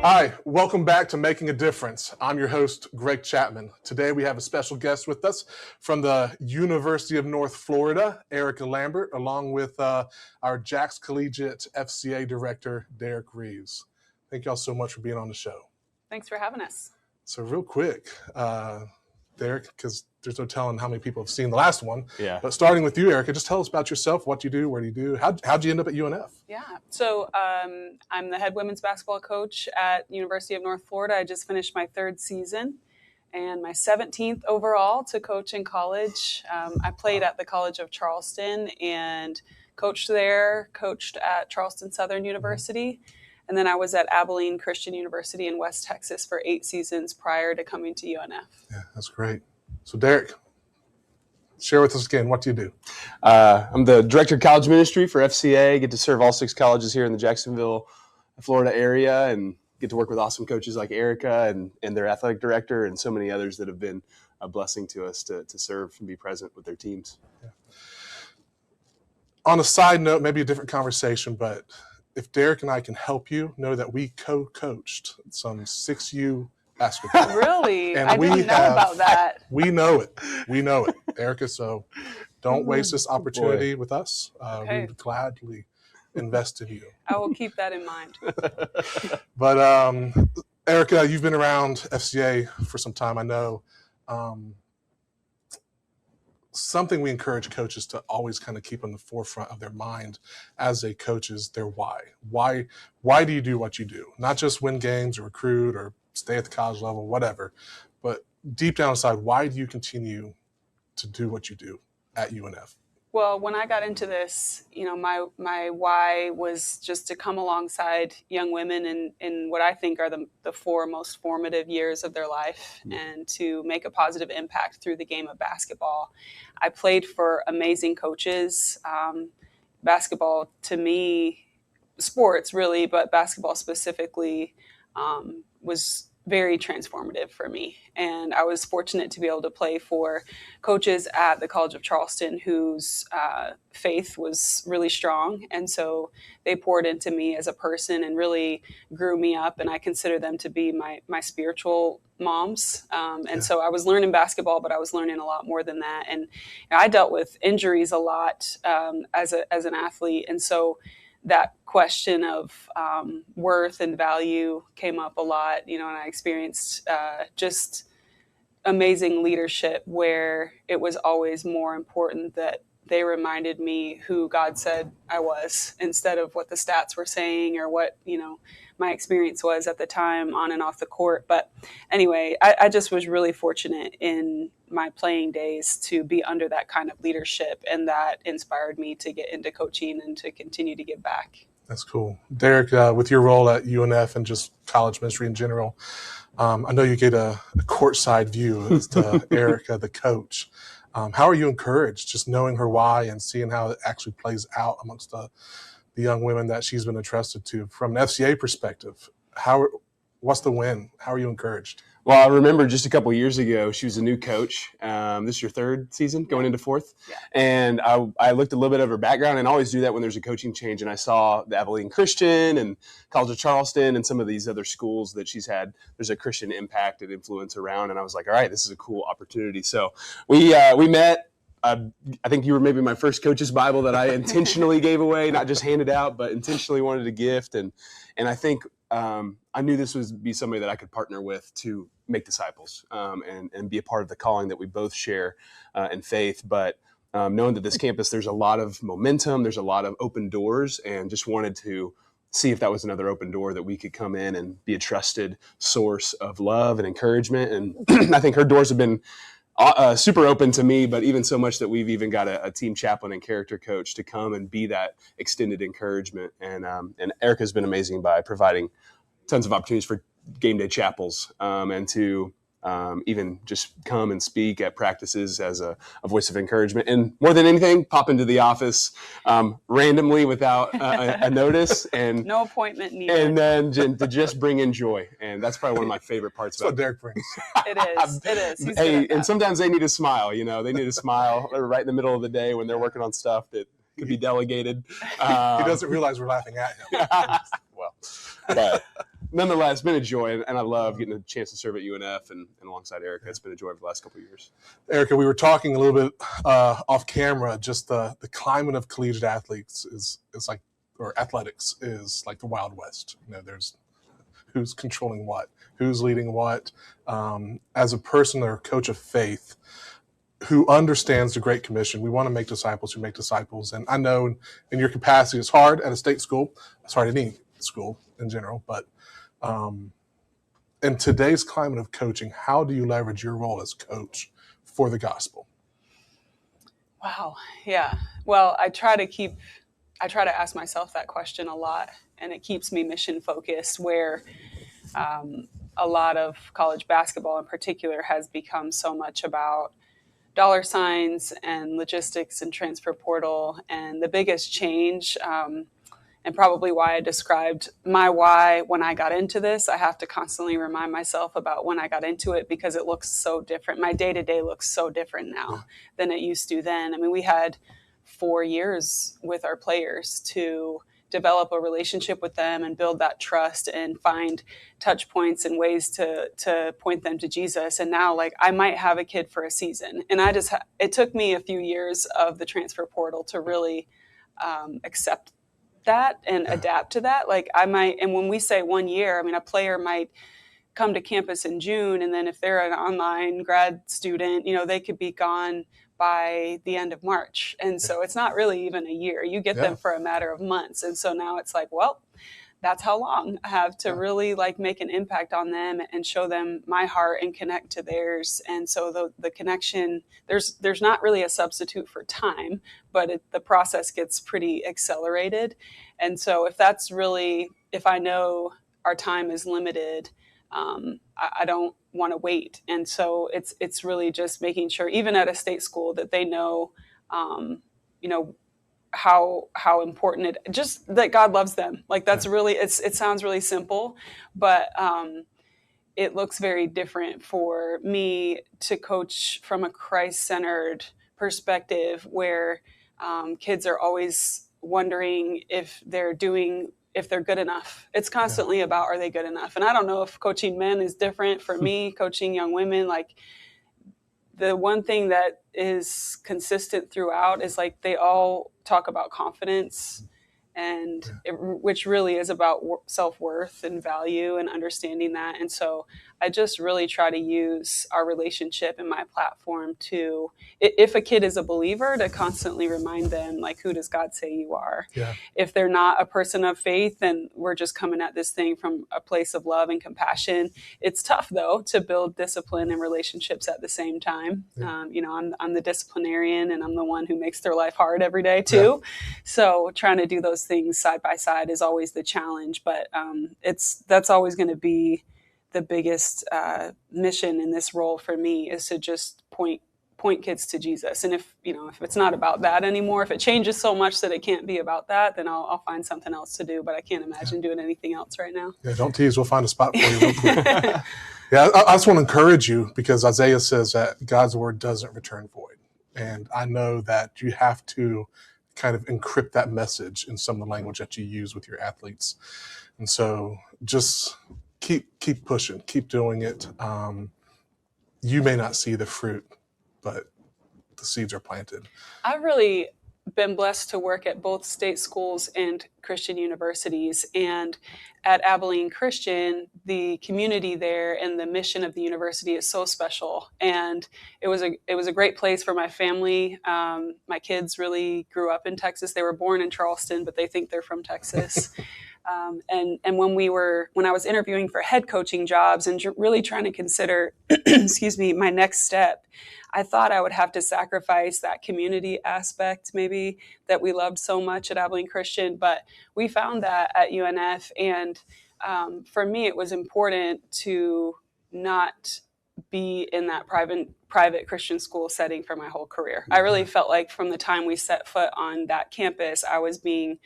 Hi, welcome back to Making a Difference. I'm your host, Greg Chapman. Today we have a special guest with us from the University of North Florida, Erika Lambert, along with our Jax Collegiate FCA Director, Derek Reeves. Thank y'all so much for being on the show. Thanks for having us. So real quick, Derek, because there's no telling how many people have seen the last one. Yeah. But starting with you, Erika, just tell us about yourself, what you do, where do you do, how'd you end up at UNF? Yeah. So I'm the head women's basketball coach at University of North Florida. I just finished my third season and my 17th overall to coach in college. I played at the College of Charleston and coached there, coached at Charleston Southern University. And then I was at Abilene Christian University in West Texas for 8 seasons prior to coming to UNF. Yeah, that's great. So Derek, share with us again, what do you do? I'm the director of College Ministry for FCA. Get to serve all 6 colleges here in the Jacksonville, Florida area, and get to work with awesome coaches like Erika and their athletic director and so many others that have been a blessing to us to serve and be present with their teams. Yeah. On a side note, maybe a different conversation, but if Derek and I can help you, know that we co-coached some 6U basketball. Really? And I didn't know about that. We know it. We know it, Erika. So don't waste this opportunity with us. Okay. We would gladly invest in you. I will keep that in mind. But Erika, you've been around FCA for some time, I know. Something we encourage coaches to always kind of keep on the forefront of their mind as they coach is their why. Why do you do what you do? Not just win games or recruit or stay at the college level, whatever, but deep down inside, why do you continue to do what you do at UNF? Well, when I got into this, my why was just to come alongside young women in what I think are the 4 most formative years of their life and to make a positive impact through the game of basketball. I played for amazing coaches. Basketball, to me, sports really, but basketball specifically, was very transformative for me. And I was fortunate to be able to play for coaches at the College of Charleston whose faith was really strong. And so they poured into me as a person and really grew me up. And I consider them to be my spiritual moms. So I was learning basketball, but I was learning a lot more than that. And I dealt with injuries a lot as an athlete. And so that question of worth and value came up a lot, and I experienced just amazing leadership where it was always more important that they reminded me who God said I was instead of what the stats were saying or what, my experience was at the time on and off the court. But anyway, I just was really fortunate in my playing days to be under that kind of leadership, and that inspired me to get into coaching and to continue to give back. That's cool. Derek, with your role at UNF and just college ministry in general, I know you get a courtside view as to Erika, the coach. How are you encouraged just knowing her why and seeing how it actually plays out amongst the young women that she's been entrusted to from an FCA perspective? What's the win? How are you encouraged? Well, I remember just a couple of years ago, she was a new coach. This is your 3rd season, going into 4th. Yeah. And I looked a little bit of her background, and I always do that when there's a coaching change. And I saw the Abilene Christian and College of Charleston and some of these other schools that she's had. There's a Christian impact and influence around. And I was like, all right, this is a cool opportunity. So we met. I think you were maybe my first coach's Bible that I intentionally gave away, not just handed out, but intentionally wanted to gift. And I think I knew this would be somebody that I could partner with to make disciples and be a part of the calling that we both share in faith. But knowing that this campus, there's a lot of momentum, there's a lot of open doors, and just wanted to see if that was another open door that we could come in and be a trusted source of love and encouragement. And I think her doors have been super open to me, but even so much that we've even got a team chaplain and character coach to come and be that extended encouragement. And Erika's been amazing by providing tons of opportunities for game day chapels and to even just come and speak at practices as a voice of encouragement. And more than anything, pop into the office randomly without a notice. And no appointment needed. And then to just bring in joy. And that's probably one of my favorite parts That's about what Derek brings. It is. It is. He's Hey, good at that. and sometimes they need a smile, they need a smile right in the middle of the day when they're working on stuff that could be delegated. He doesn't realize we're laughing at him. Well, nonetheless, it's been a joy, and I love getting a chance to serve at UNF and alongside Erika. It's been a joy over the last couple of years. Erika, we were talking a little bit off camera. Just the climate of collegiate athletes is like, or athletics is like the Wild West. There's who's controlling what, who's leading what. As a person or coach of faith who understands the Great Commission, we want to make disciples who make disciples. And I know in your capacity, it's hard at a state school. It's hard at any school in general. But in today's climate of coaching, how do you leverage your role as coach for the gospel? Wow. Yeah. Well, I try to ask myself that question a lot, and it keeps me mission focused, where a lot of college basketball in particular has become so much about dollar signs and logistics and transfer portal. And the biggest change, and probably why I described my why when I got into this, I have to constantly remind myself about when I got into it, because it looks so different. My day-to-day looks so different now than it used to then. I mean, we had 4 years with our players to develop a relationship with them and build that trust and find touch points and ways to point them to Jesus. And now, like, I might have a kid for a season, and it took me a few years of the transfer portal to really accept that and adapt to that. Like, and when we say 1 year, I mean, a player might come to campus in June, and then if they're an online grad student, they could be gone by the end of March. And so it's not really even a year. You get them for a matter of months. And so now it's like, well, that's how long I have to really like make an impact on them and show them my heart and connect to theirs. And so the connection, there's not really a substitute for time, but the process gets pretty accelerated. And so if I know our time is limited, I don't want to wait. And so it's really just making sure, even at a state school, that they know, how important just that God loves them. Like, that's really, it sounds really simple, but it looks very different for me to coach from a Christ-centered perspective, where kids are always wondering if they're good enough. It's constantly about, are they good enough? And I don't know if coaching men is different. For me, coaching young women, like, the one thing that is consistent throughout is, like, they all talk about confidence, and which really is about self-worth and value and understanding that. And so I just really try to use our relationship and my platform to, if a kid is a believer, to constantly remind them, like, who does God say you are? Yeah. If they're not a person of faith, then we're just coming at this thing from a place of love and compassion. It's tough, though, to build discipline and relationships at the same time. Yeah. I'm the disciplinarian, and I'm the one who makes their life hard every day too. Yeah. So trying to do those things side by side is always the challenge, but that's always going to be the biggest mission in this role for me, is to just point kids to Jesus. And if it's not about that anymore, if it changes so much that it can't be about that, then I'll find something else to do. But I can't imagine doing anything else right now. Yeah, don't tease. We'll find a spot for you real quick. Yeah, I just want to encourage you, because Isaiah says that God's word doesn't return void. And I know that you have to kind of encrypt that message in some of the language that you use with your athletes. And so just keep pushing, keep doing it. You may not see the fruit, but the seeds are planted. I've really been blessed to work at both state schools and Christian universities. And at Abilene Christian, the community there and the mission of the university is so special. And it was a great place for my family. My kids really grew up in Texas. They were born in Charleston, but they think they're from Texas. And when I was interviewing for head coaching jobs and really trying to consider, my next step, I thought I would have to sacrifice that community aspect, maybe, that we loved so much at Abilene Christian. But we found that at UNF. And for me, it was important to not be in that private Christian school setting for my whole career. I really felt like from the time we set foot on that campus, I was being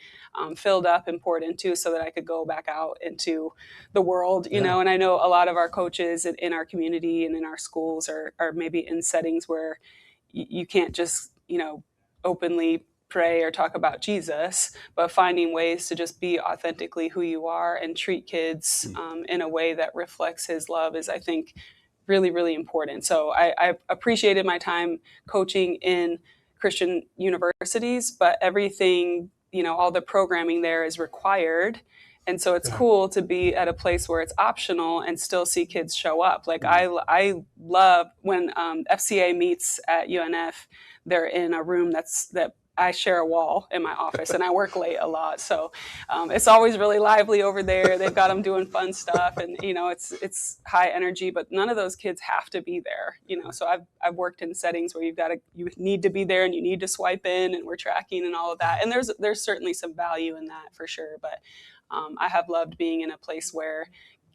filled up and poured into so that I could go back out into the world, you know. And I know a lot of our coaches in our community and in our schools are maybe in settings where you can't just, openly pray or talk about Jesus, but finding ways to just be authentically who you are and treat kids in a way that reflects his love is, I think, really, really important. So I appreciated my time coaching in Christian universities, but everything, all the programming there is required. And so it's cool to be at a place where it's optional and still see kids show up. Like I love when FCA meets at UNF, they're in a room that I share a wall in my office, and I work late a lot. So it's always really lively over there. They've got them doing fun stuff, and it's high energy. But none of those kids have to be there. So I've worked in settings where you need to be there and you need to swipe in, and we're tracking and all of that. And there's certainly some value in that for sure. But I have loved being in a place where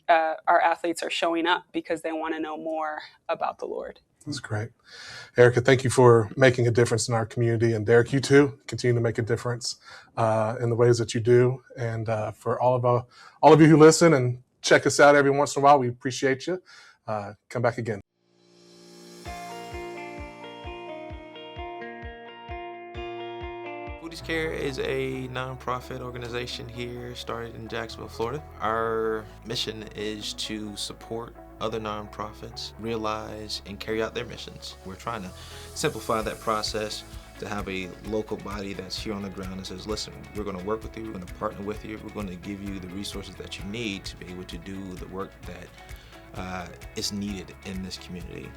our athletes are showing up because they want to know more about the Lord. That's great. Erika, thank you for making a difference in our community. And Derek, you too, continue to make a difference in the ways that you do. And for all of you who listen and check us out every once in a while, we appreciate you. Come back again. Foodies Care is a nonprofit organization here started in Jacksonville, Florida. Our mission is to support other nonprofits realize and carry out their missions. We're trying to simplify that process to have a local body that's here on the ground and says, listen, we're going to work with you, we're going to partner with you, we're going to give you the resources that you need to be able to do the work that is needed in this community.